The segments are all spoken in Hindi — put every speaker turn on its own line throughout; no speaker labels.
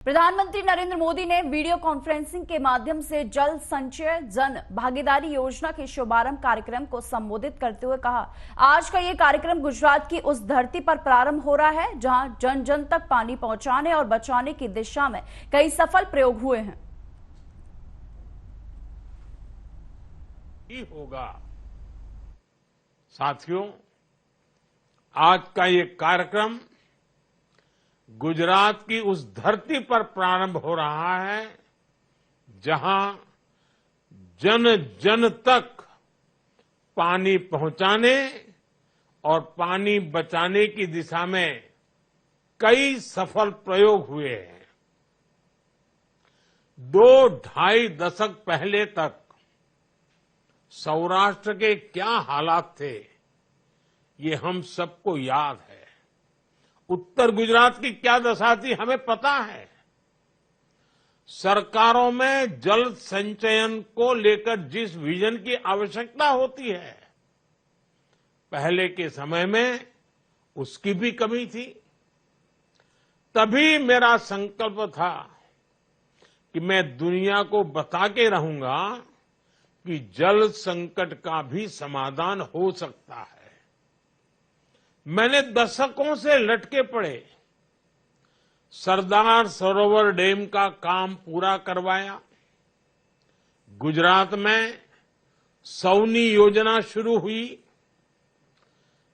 प्रधानमंत्री नरेंद्र मोदी ने वीडियो कॉन्फ्रेंसिंग के माध्यम से जल संचय जन भागीदारी योजना के शुभारंभ कार्यक्रम को संबोधित करते हुए कहा, आज का ये कार्यक्रम गुजरात की उस धरती पर प्रारंभ हो रहा है जहां जन जन तक पानी पहुंचाने और बचाने की दिशा में कई सफल प्रयोग हुए हैं।
होगा साथियों, आज का ये कार्यक्रम गुजरात की उस धरती पर प्रारंभ हो रहा है जहां जन जन तक पानी पहुंचाने और पानी बचाने की दिशा में कई सफल प्रयोग हुए हैं। 2-2.5 दशक पहले तक सौराष्ट्र के क्या हालात थे, ये हम सबको याद है। उत्तर गुजरात की क्या दशा थी, हमें पता है। सरकारों में जल संचयन को लेकर जिस विजन की आवश्यकता होती है, पहले के समय में उसकी भी कमी थी। तभी मेरा संकल्प था कि मैं दुनिया को बता के रहूंगा कि जल संकट का भी समाधान हो सकता है। मैंने दशकों से लटके पड़े सरदार सरोवर डैम का काम पूरा करवाया। गुजरात में सौनी योजना शुरू हुई,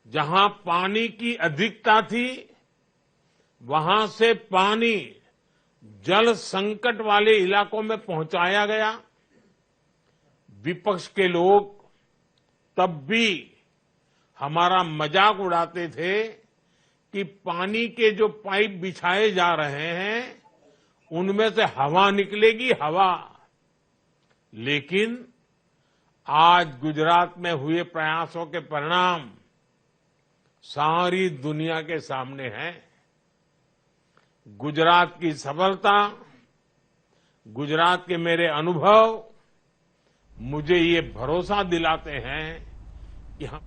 जहां पानी की अधिकता थी वहां से पानी जल संकट वाले इलाकों में पहुंचाया गया। विपक्ष के लोग तब भी हमारा मजाक उड़ाते थे कि पानी के जो पाइप बिछाए जा रहे हैं उनमें से हवा निकलेगी, हवा। लेकिन आज गुजरात में हुए प्रयासों के परिणाम सारी दुनिया के सामने हैं। गुजरात की सफलता, गुजरात के मेरे अनुभव मुझे ये भरोसा दिलाते हैं कि हम।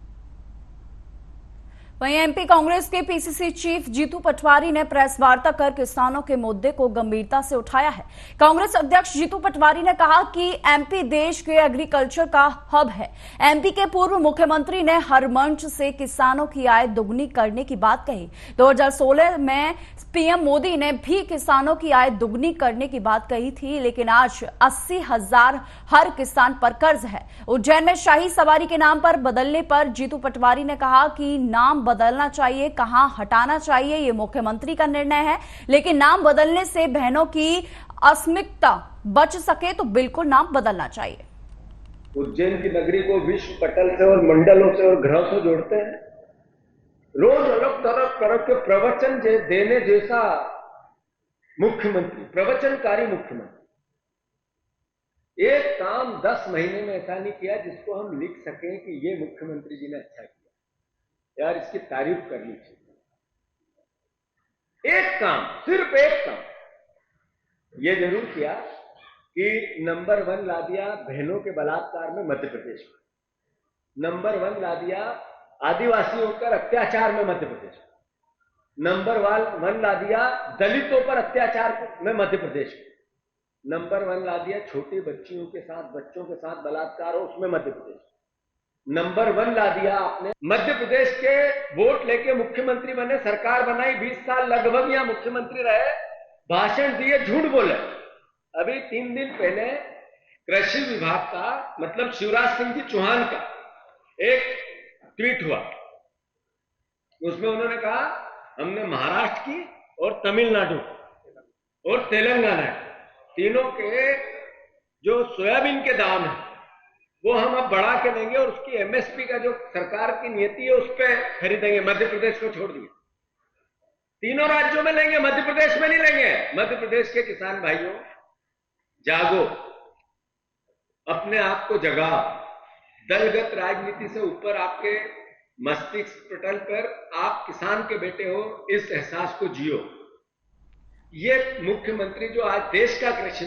वहीं एमपी कांग्रेस के पीसीसी चीफ जीतू पटवारी ने प्रेस वार्ता कर किसानों के मुद्दे को गंभीरता से उठाया है। कांग्रेस अध्यक्ष जीतू पटवारी ने कहा कि एमपी देश के एग्रीकल्चर का हब है। एमपी के पूर्व मुख्यमंत्री ने हर मंच से किसानों की आय दुगनी करने की बात कही। 2016 में पीएम मोदी ने भी किसानों की आय दुगनी करने की बात कही थी, लेकिन आज 80,000 हर किसान पर कर्ज है। उज्जैन में शाही सवारी के नाम पर बदलने पर जीतू पटवारी ने कहा कि नाम बदलना चाहिए, कहां हटाना चाहिए ये मुख्यमंत्री का निर्णय है, लेकिन नाम बदलने से बहनों की अस्मिता बच सके तो बिल्कुल नाम बदलना चाहिए।
उज्जैन की नगरी को विश्व पटल से और मंडलों से और ग्रहों से जोड़ते हैं। रोज अलग तरह के प्रवचन देने जैसा मुख्यमंत्री, प्रवचनकारी मुख्यमंत्री, एक काम 10 महीने में ऐसा नहीं किया जिसको हम लिख सकें कि ये मुख्यमंत्री जी ने अच्छा किया, यार इसकी तारीफ करनी चाहिए। एक काम, सिर्फ एक काम ये जरूर किया कि नंबर 1 ला दिया बहनों के बलात्कार में मध्य प्रदेश में, नंबर 1 ला दिया आदिवासियों पर अत्याचार में मध्य प्रदेश में, नंबर 1 ला दिया दलितों पर अत्याचार में मध्य प्रदेश में, नंबर 1 ला दिया छोटी बच्चियों के साथ, बच्चों के साथ बलात्कार हो उसमें मध्य प्रदेश, नंबर 1 ला दिया आपने मध्य प्रदेश के वोट लेके मुख्यमंत्री बने, सरकार बनाई, 20 साल लगभग यहां मुख्यमंत्री रहे, भाषण दिए, झूठ बोले। अभी 3 दिन पहले कृषि विभाग का, मतलब शिवराज सिंह जी चौहान का एक ट्वीट हुआ, उसमें उन्होंने कहा हमने महाराष्ट्र की और तमिलनाडु और तेलंगाना तीनों के जो सोयाबीन के दाम है वो हम अब बढ़ा के देंगे और उसकी एमएसपी का जो सरकार की नीति है उस पर खरीदेंगे, मध्य प्रदेश को छोड़ दिए। तीनों राज्यों में लेंगे, मध्य प्रदेश में नहीं लेंगे। मध्य प्रदेश के किसान भाइयों जागो, अपने आप को जगाओ, दलगत राजनीति से ऊपर आपके मस्तिष्क पटल पर आप किसान के बेटे हो, इस एहसास को जियो। ये मुख्यमंत्री जो आज देश का कृषि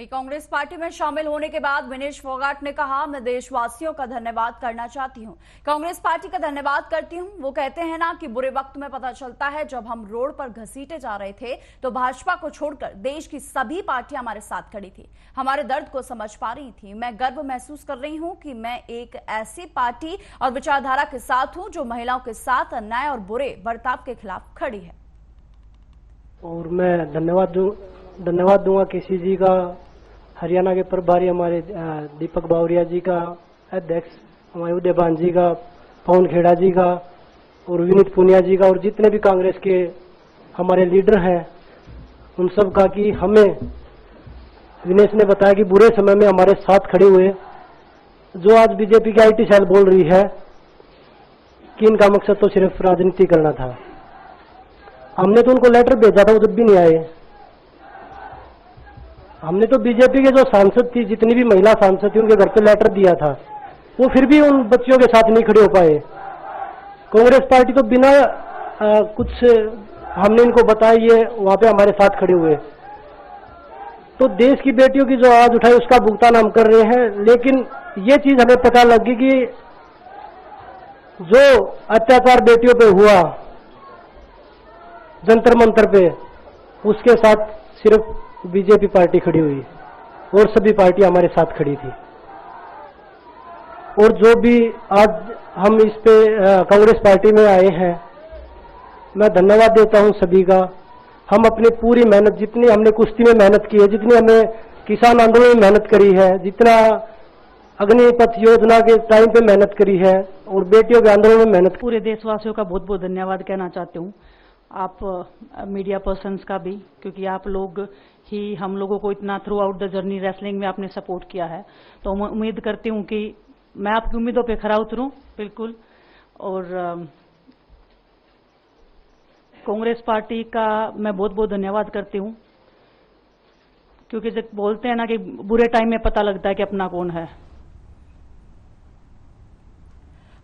वहीं कांग्रेस पार्टी में शामिल होने के बाद विनेश फोगाट ने कहा, मैं देशवासियों का धन्यवाद करना चाहती हूं, कांग्रेस पार्टी का धन्यवाद करती हूं। वो कहते हैं ना कि बुरे वक्त में पता चलता है, जब हम रोड पर घसीटे जा रहे थे तो भाजपा को छोड़कर देश की सभी पार्टियां हमारे साथ खड़ी थी, हमारे दर्द को समझ पा रही थी। मैं गर्व महसूस कर रही हूं कि मैं एक ऐसी पार्टी और विचारधारा के साथ हूं जो महिलाओं के साथ अन्याय और बुरे बर्ताव के खिलाफ खड़ी है।
और मैं धन्यवाद दूंगा केसी जी का, हरियाणा के प्रभारी हमारे दीपक बावरिया जी का, अध्यक्ष हमारे उदयभान जी का, पवन खेड़ा जी का और विनीत पुनिया जी का, और जितने भी कांग्रेस के हमारे लीडर हैं उन सब का, कि हमें विनेश ने बताया कि बुरे समय में हमारे साथ खड़े हुए। जो आज बीजेपी की IT सेल बोल रही है कि इनका मकसद तो सिर्फ राजनीति करना था, हमने तो उनको लेटर भेजा था, वो जब भी नहीं आए। हमने तो बीजेपी के जो सांसद थी, जितनी भी महिला सांसद थी, उनके घर पे लेटर दिया था, वो फिर भी उन बच्चियों के साथ नहीं खड़े हो पाए। कांग्रेस पार्टी तो बिना कुछ हमने इनको बताया, ये वहां पे हमारे साथ खड़े हुए। तो देश की बेटियों की जो आवाज उठाई उसका भुगतान हम कर रहे हैं, लेकिन ये चीज हमें पता लगी कि जो अत्याचार बेटियों पे हुआ जंतर मंतर पे, उसके साथ सिर्फ बीजेपी पार्टी खड़ी हुई और सभी पार्टी हमारे साथ खड़ी थी। और जो भी आज हम इस पे कांग्रेस पार्टी में आए हैं, मैं धन्यवाद देता हूं सभी का। हम अपनी पूरी मेहनत, जितनी हमने कुश्ती में मेहनत की है, जितनी हमने किसान आंदोलन में मेहनत करी है, जितना अग्निपथ योजना के टाइम पे मेहनत करी है और बेटियों के आंदोलन में मेहनत,
पूरे देशवासियों का बहुत बहुत धन्यवाद कहना चाहती हूँ, आप मीडिया पर्सन्स का भी, क्योंकि आप लोग ही हम लोगों को इतना through out the journey wrestling में आपने सपोर्ट किया है। तो मैं उम्मीद करती हूँ कि मैं आपकी उम्मीदों पे खरा उतरूं बिल्कुल। और कांग्रेस पार्टी का मैं बहुत बहुत धन्यवाद करती हूँ, क्योंकि जब बोलते हैं ना कि बुरे टाइम में पता लगता है कि अपना कौन है।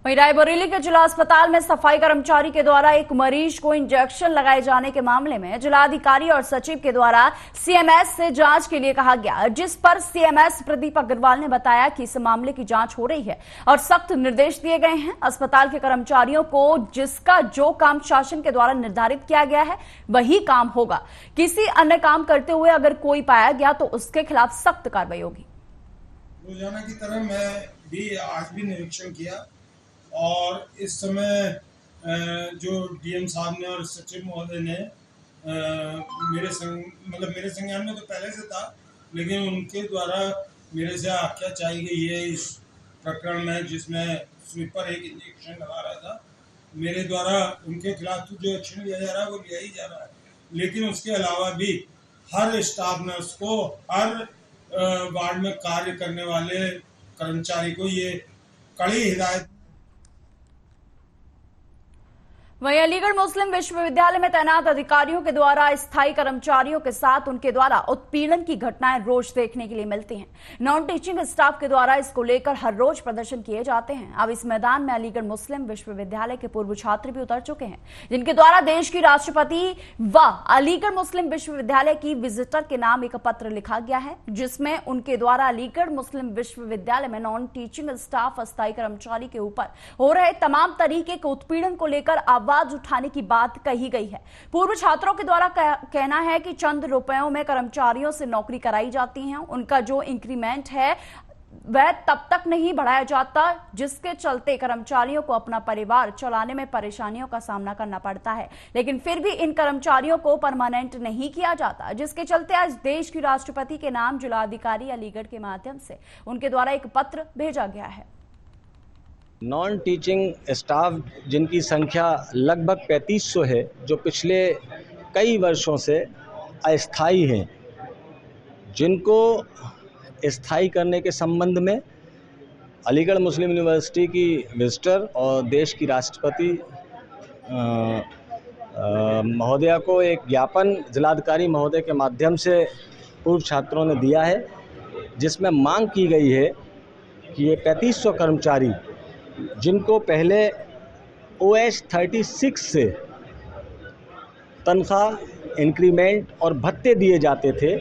वहीं रायबरेली के जिला अस्पताल में सफाई कर्मचारी के द्वारा एक मरीज को इंजेक्शन लगाए जाने के मामले में जिलाधिकारी और सचिव के द्वारा CMS से जांच के लिए कहा गया, जिस पर CMS प्रदीप अग्रवाल ने बताया कि इस मामले की जांच हो रही है और सख्त निर्देश दिए गए हैं। अस्पताल के कर्मचारियों को जिसका जो काम शासन के द्वारा निर्धारित किया गया है वही काम होगा। किसी अन्य काम करते हुए अगर कोई पाया गया तो उसके खिलाफ सख्त कार्रवाई होगी।
रोजाना की तरह मैं भी आज भी निरीक्षण किया और इस समय जो DM साहब ने और सचिव महोदय ने मेरे संज्ञान में तो पहले से था, लेकिन उनके द्वारा मेरे से आज्ञा चाहिए गई है इस प्रकरण में, जिसमें स्वीपर एक इंजेक्शन लगा रहा था। मेरे द्वारा उनके खिलाफ जो एक्शन लिया जा रहा है वो लिया ही जा रहा है, लेकिन उसके अलावा भी हर स्टाफ नर्स को, हर वार्ड में कार्य करने वाले कर्मचारी को ये कड़ी हिदायत।
वहीं अलीगढ़ मुस्लिम विश्वविद्यालय में तैनात अधिकारियों के द्वारा स्थायी कर्मचारियों के साथ उनके द्वारा उत्पीड़न की घटनाएं रोज देखने के लिए मिलती हैं। नॉन टीचिंग स्टाफ के द्वारा इसको लेकर हर रोज प्रदर्शन किए जाते हैं। अब इस मैदान में अलीगढ़ मुस्लिम विश्वविद्यालय के पूर्व छात्र भी उतर चुके हैं, जिनके द्वारा देश की राष्ट्रपति व अलीगढ़ मुस्लिम विश्वविद्यालय की विजिटर के नाम एक पत्र लिखा गया है, जिसमें उनके द्वारा अलीगढ़ मुस्लिम विश्वविद्यालय में नॉन टीचिंग स्टाफ अस्थायी कर्मचारी के ऊपर हो रहे तमाम तरीके के उत्पीड़न को लेकर आवाज उठाने की बात कही गई है। पूर्व छात्रों के द्वारा कहना है कि चंद रुपयों में कर्मचारियों से नौकरी कराई जाती है, उनका जो इंक्रीमेंट है वह तब तक नहीं बढ़ाया जाता, जिसके चलते कर्मचारियों को अपना परिवार चलाने में परेशानियों का सामना करना पड़ता है। लेकिन फिर भी इन कर्मचारियों को परमानेंट नहीं किया जाता, जिसके चलते आज देश की राष्ट्रपति के नाम जिलाधिकारी अलीगढ़ के माध्यम से उनके द्वारा एक पत्र भेजा गया है।
नॉन टीचिंग स्टाफ जिनकी संख्या लगभग 3500 है, जो पिछले कई वर्षों से अस्थायी हैं, जिनको स्थायी करने के संबंध में अलीगढ़ मुस्लिम यूनिवर्सिटी की विजिटर और देश की राष्ट्रपति महोदया को एक ज्ञापन जिलाधिकारी महोदय के माध्यम से पूर्व छात्रों ने दिया है, जिसमें मांग की गई है कि ये 3500 कर्मचारी जिनको पहले OS 36 से तनख्वाह, इंक्रीमेंट और भत्ते दिए जाते थे,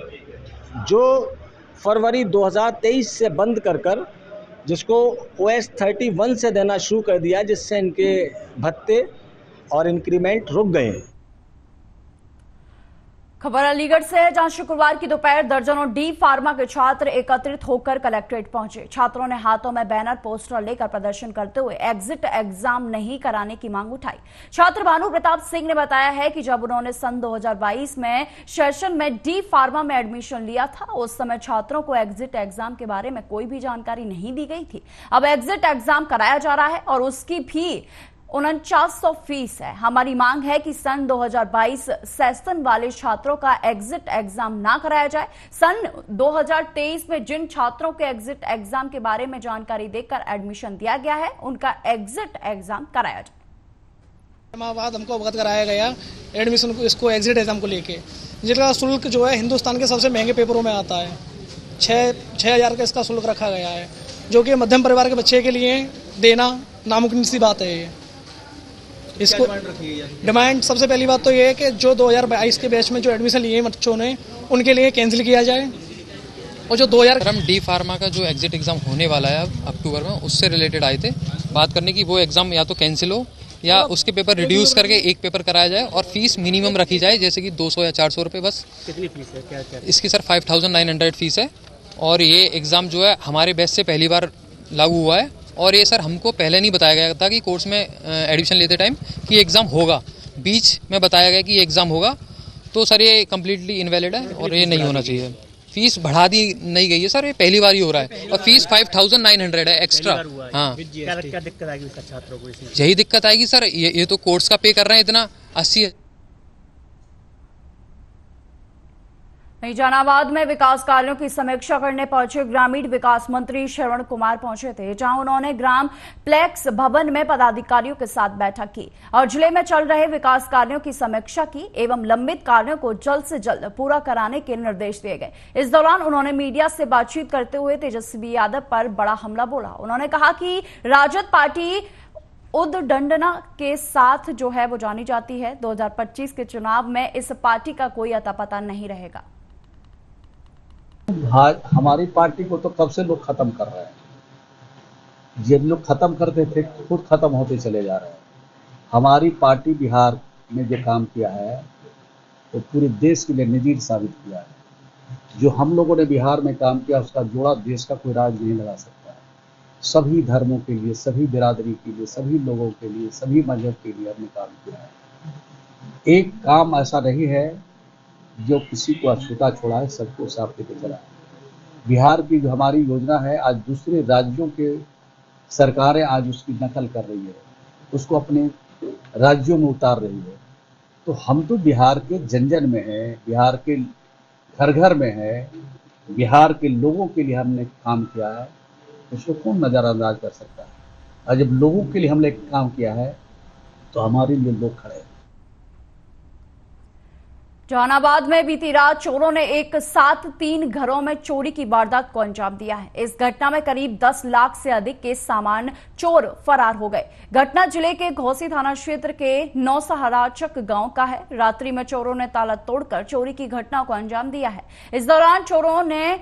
जो फरवरी 2023 से बंद कर जिसको OS 31 से देना शुरू कर दिया, जिससे इनके भत्ते और इंक्रीमेंट रुक गए।
खबर अलीगढ़ से है, जहां शुक्रवार की दोपहर दर्जनों डी फार्मा के छात्र एकत्रित होकर कलेक्ट्रेट पहुंचे। छात्रों ने हाथों में बैनर पोस्टर लेकर प्रदर्शन करते हुए एग्जिट एग्जाम नहीं कराने की मांग उठाई। छात्र भानु प्रताप सिंह ने बताया है कि जब उन्होंने सन 2022 में सेशन में डी फार्मा में एडमिशन लिया था, उस समय छात्रों को एग्जिट एग्जाम के बारे में कोई भी जानकारी नहीं दी गई थी। अब एग्जिट एग्जाम कराया जा रहा है और उसकी भी 4900 फीस है। हमारी मांग है कि सन 2022 सेशन वाले छात्रों का एग्जिट एग्जाम ना कराया जाए। सन 2023 में जिन छात्रों के एग्जिट एग्जाम के बारे में जानकारी देकर एडमिशन दिया गया है, उनका एग्जिट एग्जाम कराया जाए।
बाद हमको अवगत कराया गया एडमिशन को, इसको एग्जिट एग्जाम को लेके, जिसका शुल्क जो है हिंदुस्तान के सबसे महंगे पेपरों में आता है। 6,000 का इसका शुल्क रखा गया है, जो कि मध्यम परिवार के बच्चे के लिए देना नामुमकिन सी बात है। ये इसको डिमांड सबसे पहली बात तो ये है कि जो 2022 के बैच में जो एडमिशन लिए बच्चों ने, उनके लिए कैंसिल किया जाए। और जो 2000
हम डी फार्मा का जो एग्जिट एग्जाम होने वाला है अब अक्टूबर में, उससे रिलेटेड आए थे बात करने की। वो एग्जाम या तो कैंसिल हो या उसके पेपर रिड्यूस करके एक पेपर कराया जाए और फीस मिनिमम रखी जाए, जैसे कि 200 या 400 रुपये बस।
कितनी फीस है? क्या
इसकी सर 5900 फीस है। और ये एग्ज़ाम जो है हमारे बैच से पहली बार लागू हुआ है। और ये सर हमको पहले नहीं बताया गया था कि कोर्स में एडमिशन लेते टाइम कि एग्ज़ाम होगा, बीच में बताया गया कि ये एग्ज़ाम होगा। तो सर ये कम्प्लीटली इनवैलिड है और ये नहीं होना चाहिए। फीस बढ़ा दी नहीं गई है सर, ये पहली बार ही हो रहा है। और फीस 5900 है एक्स्ट्रा। हाँ,
क्या दिक्कत आएगी छात्रों को?
यही दिक्कत आएगी सर, ये तो कोर्स का पे कर रहे हैं इतना 80।
जहानाबाद में विकास कार्यों की समीक्षा करने पहुंचे ग्रामीण विकास मंत्री श्रवण कुमार पहुंचे थे, जहां उन्होंने ग्राम प्लेक्स भवन में पदाधिकारियों के साथ बैठक की और जिले में चल रहे विकास कार्यों की समीक्षा की एवं लंबित कार्यों को जल्द से जल्द पूरा कराने के निर्देश दिए गए। इस दौरान उन्होंने मीडिया से बातचीत करते हुए तेजस्वी यादव पर बड़ा हमला बोला। उन्होंने कहा कि राजद पार्टी उद्दंडना के साथ जो है वो जानी जाती है। 2025 के चुनाव में इस पार्टी का कोई अता पता नहीं रहेगा।
हमारी पार्टी को तो कब से लोग खत्म कर रहे हैं। ये लोग खत्म करते थे, खुद खत्म होते चले जा रहे हैं। हमारी पार्टी बिहार में जो काम किया है वो पूरे देश के लिए नजीर साबित किया है। जो हम लोगों ने बिहार में काम किया उसका जोड़ा देश का कोई राज नहीं लगा सकता है। सभी धर्मों के लिए, सभी बिरादरी के लिए, सभी लोगों के लिए, सभी मजहब के लिए हमने काम किया है। एक काम ऐसा नहीं है जो किसी को अछूता छोड़ा है, सबको साफ लेके चला है। बिहार की जो हमारी योजना है, आज दूसरे राज्यों के सरकारें आज उसकी नकल कर रही है, उसको अपने राज्यों में उतार रही है। तो हम तो बिहार के जन जन में हैं, बिहार के घर घर में है, बिहार के लोगों के लिए हमने काम किया है, उसको कौन नज़रअंदाज कर सकता है। और जब लोगों के लिए हमने काम किया है तो हमारे लिए लोग खड़े हैं।
जहानाबाद में बीती रात चोरों ने एक साथ 3 घरों में चोरी की वारदात को अंजाम दिया है। इस घटना में करीब 10 लाख से अधिक के सामान चोर फरार हो गए। घटना जिले के घोसी थाना क्षेत्र के नौसहराचक गांव का है। रात्रि में चोरों ने ताला तोड़कर चोरी की घटना को अंजाम दिया है। इस दौरान चोरों ने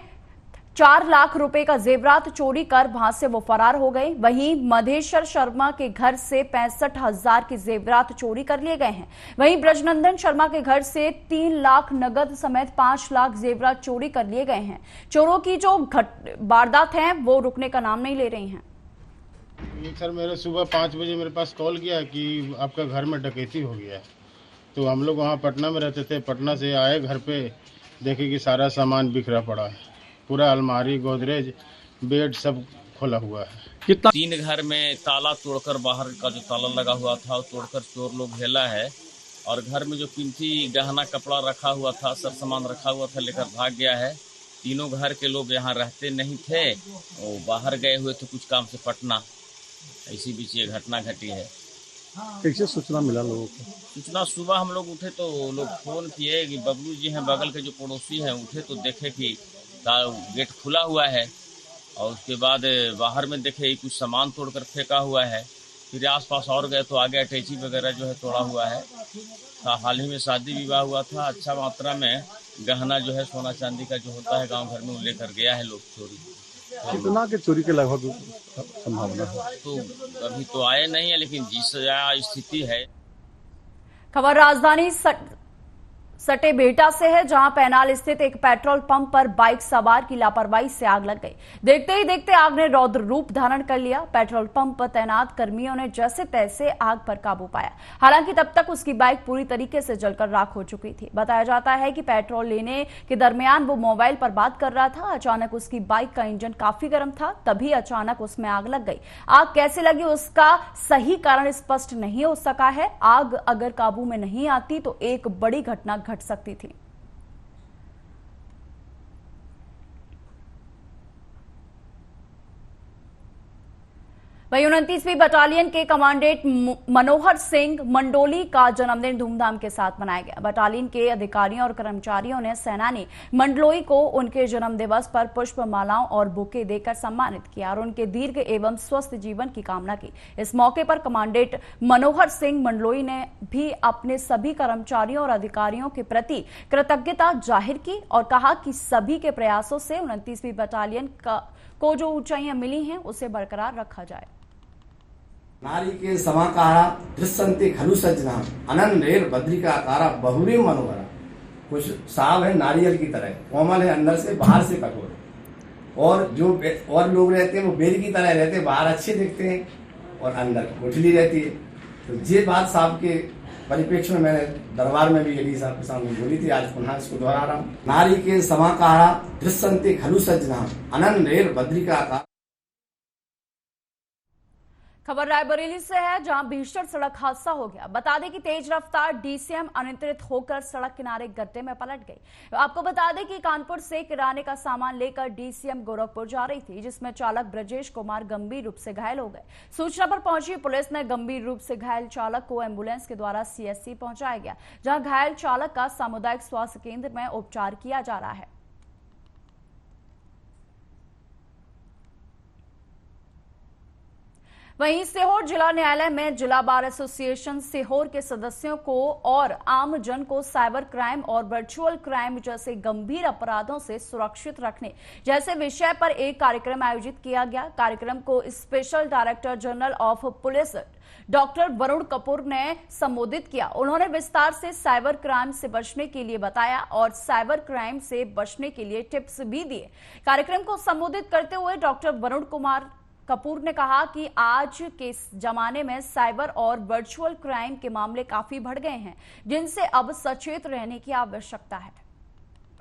4 लाख रुपए का जेवरात चोरी कर वहां से वो फरार हो गए। वहीं मधेश्वर शर्मा के घर से 65,000 के जेवरात चोरी कर लिए गए हैं। वहीं ब्रजनंदन शर्मा के घर से 3 लाख नगद समेत 5 लाख जेवरात चोरी कर लिए गए हैं। चोरों की जो वारदात है वो रुकने का नाम नहीं ले रही हैं।
सर मेरे सुबह 5 बजे मेरे पास कॉल किया कि आपका घर में डकैती हो गया है। तो हम लोग वहाँ पटना में रहते थे, पटना से आए घर पे, देखे कि सारा सामान बिखरा पड़ा है। पूरा अलमारी, गोदरेज, बेड सब खोला हुआ है।
3 घर में ताला तोड़कर, बाहर का जो ताला लगा हुआ था तोड़कर चोर लोग हेला है और घर में जो कीमती गहना कपड़ा रखा हुआ था, सब सामान रखा हुआ था, लेकर भाग गया है। तीनों घर के लोग यहाँ रहते नहीं थे, वो बाहर गए हुए थे कुछ काम से पटना। इसी बीच ये घटना घटी है।
कैसे सूचना मिला लोगों को?
सूचना सुबह हम लोग उठे तो लोग फोन किए कि बबलू जी हैं, बगल के जो पड़ोसी हैं, उठे तो देखे कि गेट खुला हुआ है और उसके बाद बाहर में देखे कुछ सामान तोड़कर फेंका हुआ है। फिर आसपास और गए तो आगे अटैची वगैरह जो है तोड़ा हुआ है। हाल ही में शादी विवाह हुआ था, अच्छा मात्रा में गहना जो है सोना चांदी का जो होता है गांव घर में वो लेकर गया है लोग चोरी।
कितना के चोरी के लगभग संभावना है?
तो अभी तो आए नहीं है, लेकिन जिस स्थिति है।
खबर राजधानी सटे बेटा से है, जहां पैनाल स्थित एक पेट्रोल पंप पर बाइक सवार की लापरवाही से आग लग गई। देखते ही देखते आग ने रौद्र रूप धारण कर लिया। पेट्रोल पंप पर तैनात कर्मियों ने जैसे तैसे आग पर काबू पाया। हालांकि तब तक उसकी बाइक पूरी तरीके से जलकर राख हो चुकी थी। बताया जाता है कि पेट्रोल लेने के दरमियान वो मोबाइल पर बात कर रहा था। अचानक उसकी बाइक का इंजन काफी गर्म था, तभी अचानक उसमें आग लग गई। आग कैसे लगी उसका सही कारण स्पष्ट नहीं हो सका है। आग अगर काबू में नहीं आती तो एक बड़ी घटना घट सकती थी। वहीं 29वीं बटालियन के कमांडेंट मनोहर सिंह मंडोली का जन्मदिन धूमधाम के साथ मनाया गया। बटालियन के अधिकारियों और कर्मचारियों ने सेनानी मंडलोई को उनके जन्म दिवस पर पुष्प मालाओं और बुके देकर सम्मानित किया और उनके दीर्घ एवं स्वस्थ जीवन की कामना की। इस मौके पर कमांडेंट मनोहर सिंह मंडलोई ने भी अपने सभी कर्मचारियों और अधिकारियों के प्रति कृतज्ञता जाहिर की और कहा कि सभी के प्रयासों से 29वीं बटालियन को जो ऊंचाइयां मिली हैं उसे बरकरार रखा जाए।
नारी के समाकारा दृश्यंते खलु सजना अनन्रेर बद्रिकाकारा बहुरे मनोहरा। कुछ साहब है नारियल की तरह, कोमल है अंदर से बाहर से कठोर, और जो और लोग रहते हैं वो बेल की तरह रहते हैं, बाहर अच्छे दिखते हैं और अंदर गुठली रहती है। तो ये बात साहब के परिप्रेक्ष्य में मैंने दरबार में भी यदि साहब के सामने बोली थी, आज पुनः इसको दोहरा रहा हूँ। नारी के समाकारा दृश्यंते खलु सजना अनन्रेर बद्रिकाकारा।
खबर रायबरेली से है, जहां भीषण सड़क हादसा हो गया। बता दें कि तेज रफ्तार डीसीएम अनियंत्रित होकर सड़क किनारे गड्ढे में पलट गई। आपको बता दें कि कानपुर से किराने का सामान लेकर डीसीएम गोरखपुर जा रही थी, जिसमें चालक ब्रजेश कुमार गंभीर रूप से घायल हो गए। सूचना पर पहुंची पुलिस ने गंभीर रूप से घायल चालक को एम्बुलेंस के द्वारा सीएससी पहुंचाया गया, जहां घायल चालक का सामुदायिक स्वास्थ्य केंद्र में उपचार किया जा रहा है। वहीं सीहोर जिला न्यायालय में जिला बार एसोसिएशन सीहोर के सदस्यों को और आम जन को साइबर क्राइम और वर्चुअल क्राइम जैसे गंभीर अपराधों से सुरक्षित रखने जैसे विषय पर एक कार्यक्रम आयोजित किया गया। कार्यक्रम को special director general of police doctor Varun Kapoor ने संबोधित किया। उन्होंने विस्तार से साइबर क्राइम से बचने के लिए बताया और साइबर क्राइम से बचने के लिए टिप्स भी दिए। कार्यक्रम को संबोधित करते हुए डॉक्टर वरुण कुमार कपूर ने कहा कि आज के जमाने में साइबर और वर्चुअल क्राइम के मामले काफी बढ़ गए हैं, जिनसे अब सचेत रहने की आवश्यकता है।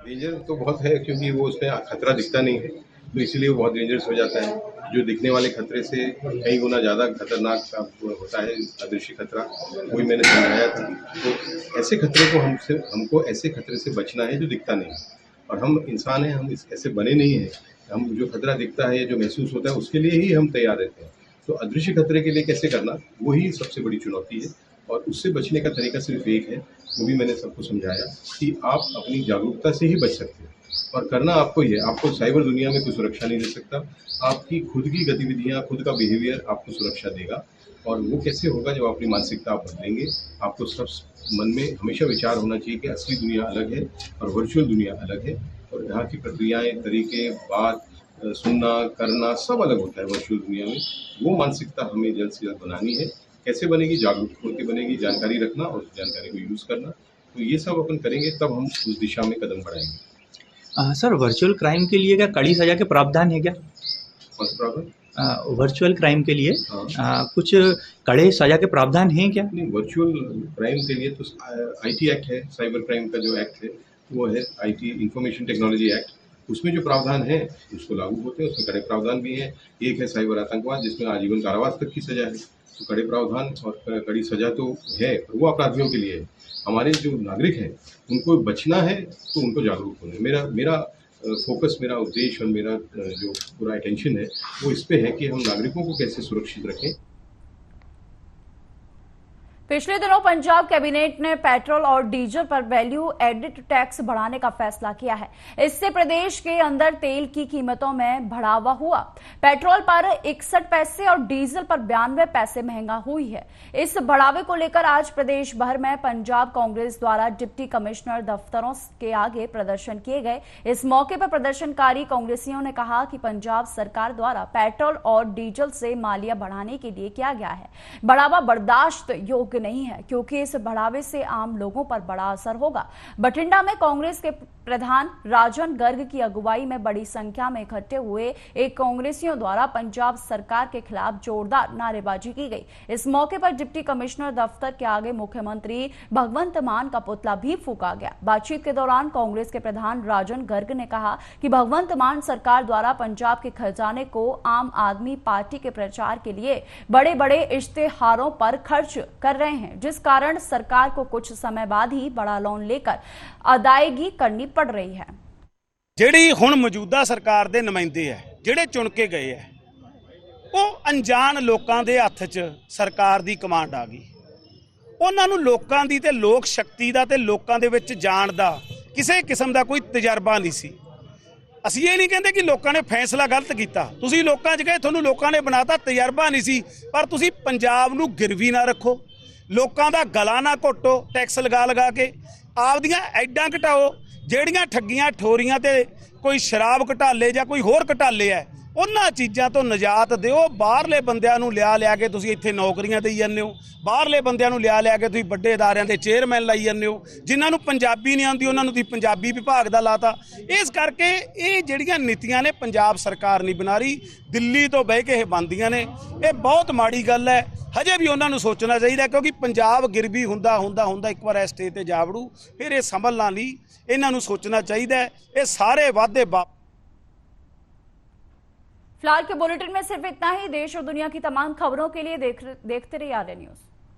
डेंजर तो बहुत है, क्योंकि वो उसमें खतरा दिखता नहीं है, तो इसीलिए वो बहुत डेंजरस हो जाता है। जो दिखने वाले खतरे से कई गुना ज़्यादा खतरनाक होता है अदृश्य खतरा, वही मैंने समझाया था। तो ऐसे खतरे को हमको ऐसे खतरे से बचना है जो दिखता नहीं, और हम इंसान हैं, हम ऐसे बने नहीं हैं। हम जो खतरा दिखता है, जो महसूस होता है, उसके लिए ही हम तैयार रहते हैं। तो अदृश्य खतरे के लिए कैसे करना, वही सबसे बड़ी चुनौती है, और उससे बचने का तरीका सिर्फ एक है, वो भी मैंने सबको समझाया कि आप अपनी जागरूकता से ही बच सकते हैं, और करना आपको ही है। आपको साइबर दुनिया में कोई सुरक्षा नहीं दे सकता। आपकी खुद की गतिविधियाँ, खुद का बिहेवियर आपको सुरक्षा देगा, और वो कैसे होगा जब अपनी मानसिकता आप बदलेंगे। आपको सब मन में हमेशा विचार होना चाहिए कि असली दुनिया अलग है और वर्चुअल दुनिया अलग है, और यहाँ की प्रक्रियाएं, तरीके, बात सुनना, करना सब अलग होता है वर्चुअल दुनिया में। वो मानसिकता हमें जल्द से जल्द बनानी है। कैसे बनेगी? जागरूक होकर बनेगी, जानकारी रखना और जानकारी को यूज़ करना। तो ये सब अपन करेंगे तब हम उस दिशा में कदम बढ़ाएंगे।
सर, वर्चुअल क्राइम के लिए क्या कड़ी सजा के प्रावधान है क्या?
कौन सा प्रावधान?
वर्चुअल क्राइम के लिए कुछ कड़े सजा के प्रावधान हैं क्या?
नहीं, वर्चुअल क्राइम के लिए तो IT एक्ट है, साइबर क्राइम का जो एक्ट है वो है IT इंफॉर्मेशन टेक्नोलॉजी एक्ट। उसमें जो प्रावधान है उसको लागू होते हैं, उसमें कड़े प्रावधान भी हैं। एक है साइबर आतंकवाद, जिसमें आजीवन कारावास तक की सजा है। तो कड़े प्रावधान और कड़ी सजा तो है, वो अपराधियों के लिए है। हमारे जो नागरिक हैं उनको बचना है, तो उनको जागरूक होना है। मेरा फोकस, मेरा उद्देश्य और मेरा जो पूरा अटेंशन है वो इस पे है कि हम नागरिकों को कैसे सुरक्षित रखें।
पिछले दिनों पंजाब कैबिनेट ने पेट्रोल और डीजल पर वैल्यू एडेड टैक्स बढ़ाने का फैसला किया है। इससे प्रदेश के अंदर तेल की कीमतों में बढ़ावा हुआ। पेट्रोल पर 61 पैसे और डीजल पर 92 पैसे महंगा हुई है। इस बढ़ावे को लेकर आज प्रदेश भर में पंजाब कांग्रेस द्वारा डिप्टी कमिश्नर दफ्तरों के आगे प्रदर्शन किए गए। इस मौके पर प्रदर्शनकारी कांग्रेसियों ने कहा कि पंजाब सरकार द्वारा पेट्रोल और डीजल से मालिया बढ़ाने के लिए किया गया है। बढ़ावा बर्दाश्त योग्य नहीं है क्योंकि इस बढ़ावे से आम लोगों पर बड़ा असर होगा। बठिंडा में कांग्रेस के प्रधान राजन गर्ग की अगुवाई में बड़ी संख्या में इकट्ठे हुए एक कांग्रेसियों द्वारा पंजाब सरकार के खिलाफ जोरदार नारेबाजी की गई। इस मौके पर डिप्टी कमिश्नर दफ्तर के आगे मुख्यमंत्री भगवंत मान का पुतला भी फूंका गया। बातचीत के दौरान कांग्रेस के प्रधान राजन गर्ग ने कहा कि भगवंत मान सरकार द्वारा पंजाब के खजाने को आम आदमी पार्टी के प्रचार के लिए बड़े बड़े इश्तेहारों पर खर्च कर रहे हैं, जिस कारण सरकार को कुछ समय बाद ही बड़ा लोन लेकर अदायगी करनी पड़ रही है।
ਜਿਹੜੀ ਹੁਣ ਮੌਜੂਦਾ ਸਰਕਾਰ ਦੇ ਨੁਮਾਇੰਦੇ ਹੈ ਜਿਹੜੇ ਚੁਣ ਕੇ ਗਏ ਹੈ ਉਹ ਅਣਜਾਣ ਲੋਕਾਂ ਦੇ ਹੱਥ 'ਚ ਸਰਕਾਰ ਦੀ ਕਮਾਂਡ ਆ ਗਈ। ਉਹਨਾਂ ਨੂੰ ਲੋਕਾਂ ਦੀ ਤੇ ਲੋਕ ਸ਼ਕਤੀ ਦਾ ਤੇ ਲੋਕਾਂ ਦੇ ਵਿੱਚ ਜਾਣ ਦਾ ਕਿਸੇ ਕਿਸਮ ਦਾ ਕੋਈ ਤਜਰਬਾ ਨਹੀਂ ਸੀ। ਅਸੀਂ ਇਹ ਨਹੀਂ ਕਹਿੰਦੇ ਕਿ ਲੋਕਾਂ ਨੇ ਫੈਸਲਾ ਗਲਤ ਕੀਤਾ, ਤੁਸੀਂ ਲੋਕਾਂ 'ਚ ਗਏ, ਤੁਹਾਨੂੰ ਲੋਕਾਂ ਨੇ ਬਣਾਤਾ, ਤਜਰਬਾ ਨਹੀਂ ਸੀ, ਪਰ ਤੁਸੀਂ ਪੰਜਾਬ ਨੂੰ ਗਿਰਵੀ ਨਾ ਰੱਖੋ, ਲੋਕਾਂ ਦਾ ਗਲਾ ਨਾ ਘੋਟੋ, ਟੈਕਸ ਲਗਾ ਕੇ ਆਪਦੀਆਂ ਐਡਾਂ ਘਟਾਓ। ਜਿਹੜੀਆਂ ਠੱਗੀਆਂ ਠੋਰੀਆਂ ਤੇ ਕੋਈ ਸ਼ਰਾਬ ਘਟਾਲੇ ਜਾਂ ਕੋਈ ਹੋਰ ਘਟਾਲੇ ਹੈ ਉਹਨਾਂ ਚੀਜ਼ਾਂ ਤੋਂ ਨਿਜਾਤ ਦਿਓ। ਬਾਹਰਲੇ ਬੰਦਿਆਂ ਨੂੰ ਲਿਆ ਕੇ ਤੁਸੀਂ ਇੱਥੇ ਨੌਕਰੀਆਂ ਦੇਈ ਜਾਂਦੇ ਹੋ, ਬਾਹਰਲੇ ਬੰਦਿਆਂ ਨੂੰ ਲਿਆ ਕੇ ਤੁਸੀਂ ਵੱਡੇ ਅਦਾਰਿਆਂ ਦੇ ਚੇਅਰਮੈਨ ਲਾਈ ਜਾਂਦੇ ਹੋ, ਜਿਨ੍ਹਾਂ ਨੂੰ ਪੰਜਾਬੀ ਨਹੀਂ ਆਉਂਦੀ ਉਹਨਾਂ ਨੂੰ ਤੁਸੀਂ ਪੰਜਾਬੀ ਵਿਭਾਗ ਦਾ ਲਾਤਾ। ਇਸ ਕਰਕੇ ਇਹ ਜਿਹੜੀਆਂ ਨੀਤੀਆਂ ਨੇ ਪੰਜਾਬ ਸਰਕਾਰ ਨਹੀਂ ਬਣਾ ਰਹੀ, ਦਿੱਲੀ ਤੋਂ ਬਹਿ ਕੇ ਇਹ ਬਣਦੀਆਂ ਨੇ। ਇਹ ਬਹੁਤ ਮਾੜੀ ਗੱਲ ਹੈ। ਹਜੇ ਵੀ ਉਹਨਾਂ ਨੂੰ ਸੋਚਣਾ ਚਾਹੀਦਾ ਕਿਉਂਕਿ ਪੰਜਾਬ ਗਿਰਵੀ ਹੁੰਦਾ ਇੱਕ ਵਾਰ ਇਸ ਸਟੇਜ ਤੇ ਜਾ ਵੜੂ, ਫਿਰ ਇਹ ਸੰਭਲਣਾ ਨਹੀਂ। ਇਹਨਾਂ ਨੂੰ सोचना चाहिए। ये सारे वादे
फिलहाल के बुलेटिन में सिर्फ इतना ही। देश और दुनिया की तमाम खबरों के लिए देखते रहिए आर्या न्यूज़।